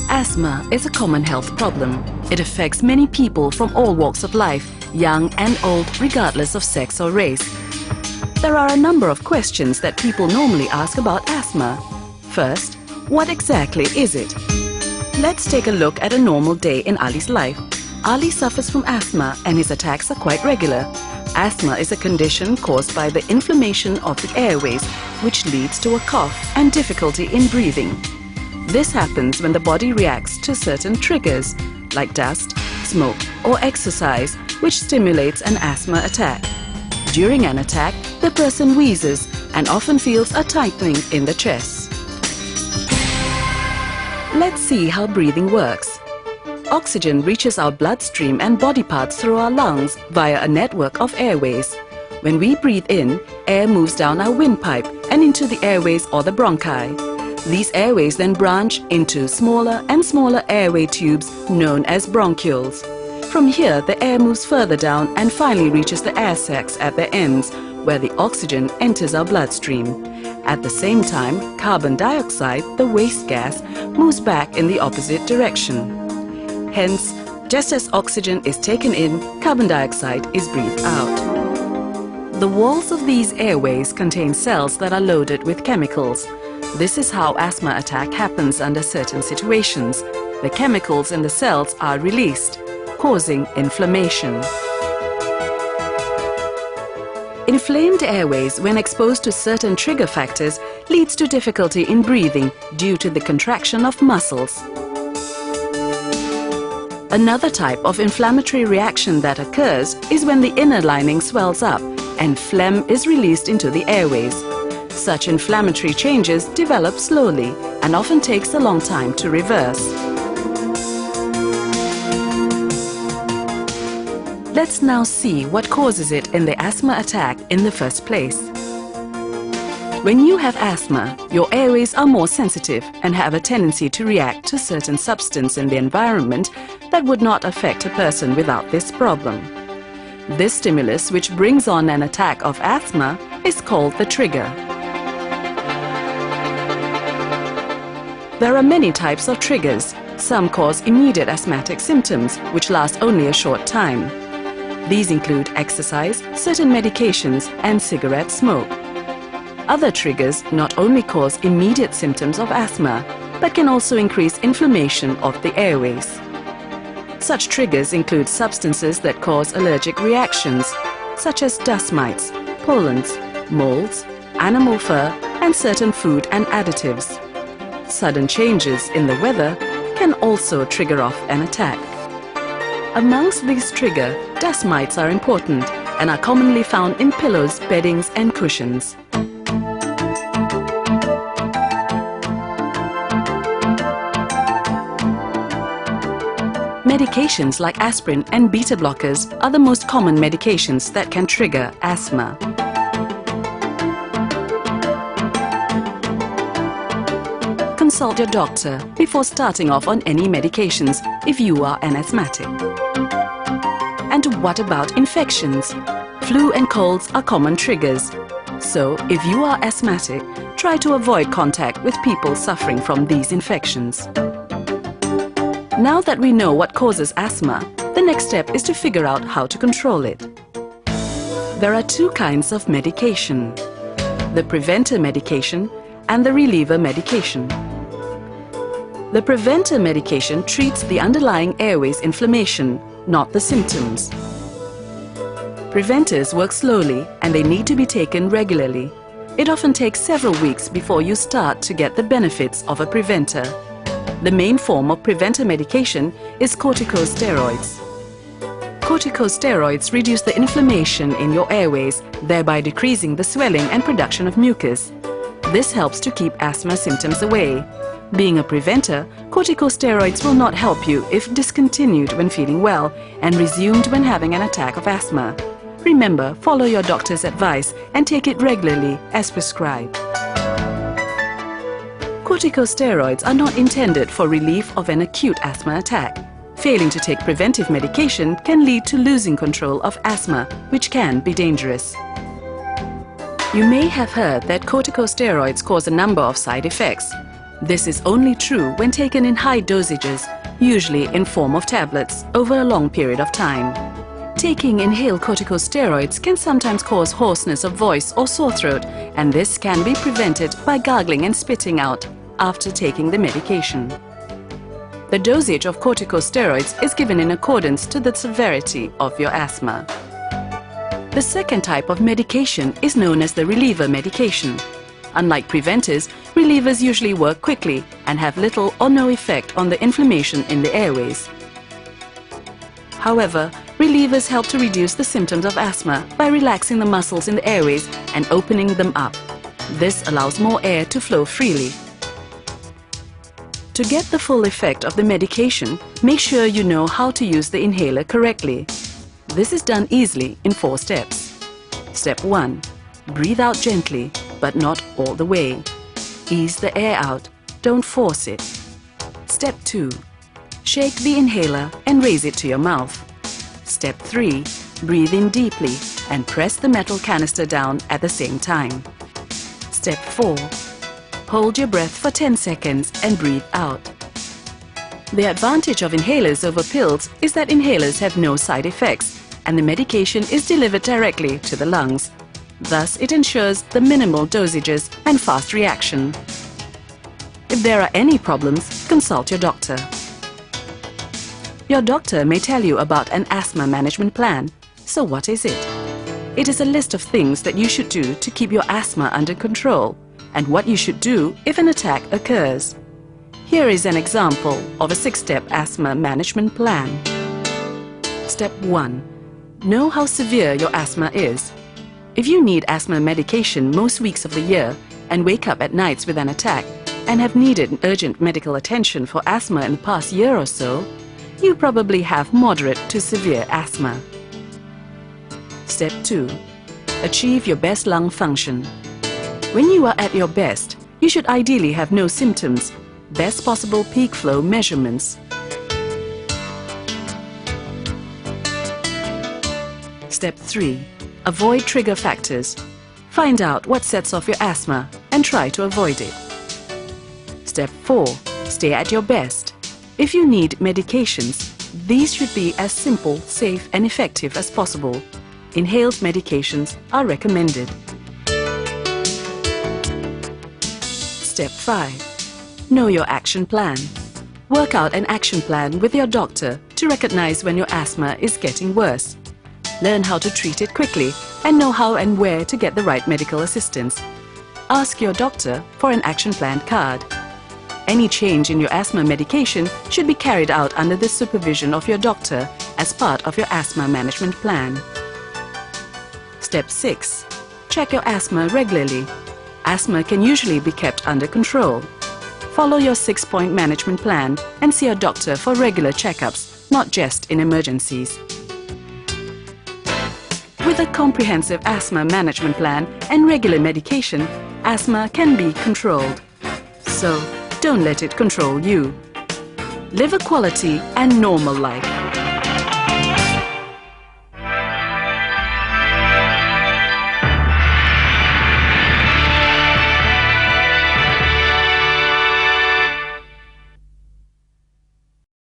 Asthma is a common health problem. It affects many people from all walks of life, young and old, regardless of sex or race. There are a number of questions that people normally ask about asthma. First, what exactly is it? Let's take a look at a normal day in Ali's life. Ali suffers from asthma and his attacks are quite regular. Asthma is a condition caused by the inflammation of the airways, which leads to a cough and difficulty in breathing. This happens when the body reacts to certain triggers like dust, smoke or exercise, which stimulates an asthma attack. During an attack, the person wheezes and often feels a tightening in the chest. Let's see how breathing works. Oxygen reaches our bloodstream and body parts through our lungs via a network of airways. When we breathe in, air moves down our windpipe and into the airways or the bronchi. These airways then branch into smaller and smaller airway tubes known as bronchioles. From here, the air moves further down and finally reaches the air sacs at their ends, where the oxygen enters our bloodstream. At the same time, carbon dioxide, the waste gas, moves back in the opposite direction. Hence, just as oxygen is taken in, carbon dioxide is breathed out. The walls of these airways contain cells that are loaded with chemicals. This is how asthma attack happens under certain situations. The chemicals in the cells are released, causing inflammation. Inflamed airways, when exposed to certain trigger factors, leads to difficulty in breathing due to the contraction of muscles. Another type of inflammatory reaction that occurs is when the inner lining swells up and phlegm is released into the airways. Such inflammatory changes develop slowly and often takes a long time to reverse. Let's now see what causes it in the asthma attack in the first place. When you have asthma, your airways are more sensitive and have a tendency to react to certain substance in the environment that would not affect a person without this problem. This stimulus, which brings on an attack of asthma, is called the trigger. There are many types of triggers. Some cause immediate asthmatic symptoms, which last only a short time. These include exercise, certain medications, and cigarette smoke. Other triggers not only cause immediate symptoms of asthma, but can also increase inflammation of the airways. Such triggers include substances that cause allergic reactions, such as dust mites, pollens, molds, animal fur, and certain food and additives. Sudden changes in the weather can also trigger off an attack. Amongst these triggers, dust mites are important and are commonly found in pillows, beddings, and cushions. Medications like aspirin and beta blockers are the most common medications that can trigger asthma. Consult your doctor before starting off on any medications if you are an asthmatic. And what about infections? Flu and colds are common triggers. So, if you are asthmatic, try to avoid contact with people suffering from these infections. Now that we know what causes asthma, the next step is to figure out how to control it. There are two kinds of medication: the preventer medication and the reliever medication. The preventer medication treats the underlying airways inflammation, not the symptoms. Preventers work slowly and they need to be taken regularly. It often takes several weeks before you start to get the benefits of a preventer. The main form of preventer medication is corticosteroids. Corticosteroids reduce the inflammation in your airways, thereby decreasing the swelling and production of mucus. This helps to keep asthma symptoms away. Being a preventer, corticosteroids will not help you if discontinued when feeling well and resumed when having an attack of asthma. Remember, follow your doctor's advice and take it regularly as prescribed. Corticosteroids are not intended for relief of an acute asthma attack. Failing to take preventive medication can lead to losing control of asthma, which can be dangerous. You may have heard that corticosteroids cause a number of side effects. This is only true when taken in high dosages, usually in form of tablets, over a long period of time. Taking inhaled corticosteroids can sometimes cause hoarseness of voice or sore throat, and this can be prevented by gargling and spitting out after taking the medication. The dosage of corticosteroids is given in accordance to the severity of your asthma. The second type of medication is known as the reliever medication. Unlike preventers, relievers usually work quickly and have little or no effect on the inflammation in the airways. However, relievers help to reduce the symptoms of asthma by relaxing the muscles in the airways and opening them up. This allows more air to flow freely. To get the full effect of the medication, make sure you know how to use the inhaler correctly. This is done easily in 4 steps. Step 1. Breathe out gently, but not all the way. Ease the air out, don't force it. Step 2. Shake the inhaler and raise it to your mouth. Step 3. Breathe in deeply and press the metal canister down at the same time. Step 4. Hold your breath for 10 seconds and breathe out. The advantage of inhalers over pills is that inhalers have no side effects and the medication is delivered directly to the lungs. Thus, it ensures the minimal dosages and fast reaction. If there are any problems, consult your doctor. Your doctor may tell you about an asthma management plan. So what is it? It is a list of things that you should do to keep your asthma under control and what you should do if an attack occurs. Here is an example of a 6-step asthma management plan. Step 1. Know how severe your asthma is. If you need asthma medication most weeks of the year and wake up at nights with an attack and have needed urgent medical attention for asthma in the past year or so, you probably have moderate to severe asthma. Step 2. Achieve your best lung function. When you are at your best, you should ideally have no symptoms. Best possible peak flow measurements. Step 3. Avoid trigger factors. Find out what sets off your asthma and try to avoid it. Step 4. Stay at your best. If you need medications, these should be as simple, safe and effective as possible. Inhaled medications are recommended. Step 5. Know your action plan. Work out an action plan with your doctor to recognize when your asthma is getting worse. Learn how to treat it quickly and know how and where to get the right medical assistance. Ask your doctor for an action plan card. Any change in your asthma medication should be carried out under the supervision of your doctor as part of your asthma management plan. Step 6. Check your asthma regularly. Asthma can usually be kept under control. Follow your 6-point management plan and see a doctor for regular checkups, not just in emergencies. With a comprehensive asthma management plan and regular medication, asthma can be controlled. So, don't let it control you. Live a quality and normal life.